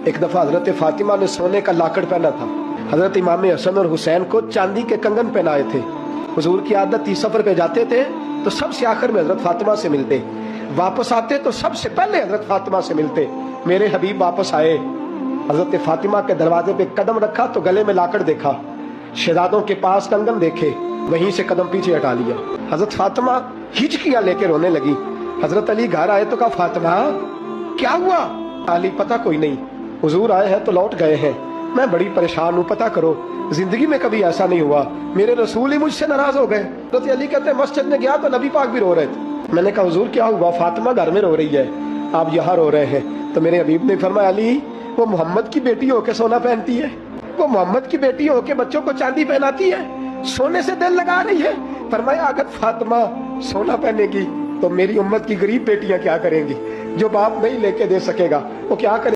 एक दफा हजरत फातिमा ने सोने का लाकड़ पहना था। हजरत इमाम हसन और हुसैन को चांदी के कंगन पहनाए थे। हुजूर की आदत थी, सफर पे जाते थे तो सबसे आखिर में हजरत फातिमा से मिलते, वापस आते तो सबसे पहले हजरत फातिमा से मिलते। मेरे हबीब वापस आए, हजरत फातिमा के दरवाजे पे कदम रखा तो गले में लाकड़ देखा, शहजादों के पास कंगन देखे, वहीं से कदम पीछे हटा लिया। हजरत फातिमा हिचकियां लेकर रोने लगी। हजरत अली घर आए तो कहा, फातिमा क्या हुआ? अली, पता कोई नहीं, हुजूर आए हैं तो लौट गए हैं, मैं बड़ी परेशान हूँ, पता करो, जिंदगी में कभी ऐसा नहीं हुआ, मेरे रसूल ही मुझसे नाराज हो गए। हजरत अली कहते हैं, मस्जिद में गया तो नबी पाक भी रो रहे थे। मैंने कहा, हुजूर क्या हुआ? फातिमा घर में रो रही है, आप यहाँ रो रहे हैं। तो मेरे हबीब ने फरमाया, अली वो मोहम्मद की बेटी होके सोना पहनती है, वो मोहम्मद की बेटी होके बच्चों को चांदी पहनाती है, सोने से दिल लगा रही है। फरमाया, अगर फातिमा सोना पहनेगी तो मेरी उम्मत की गरीब बेटियां क्या करेंगी? जो बाप नहीं लेके दे सकेगा वो क्या करे?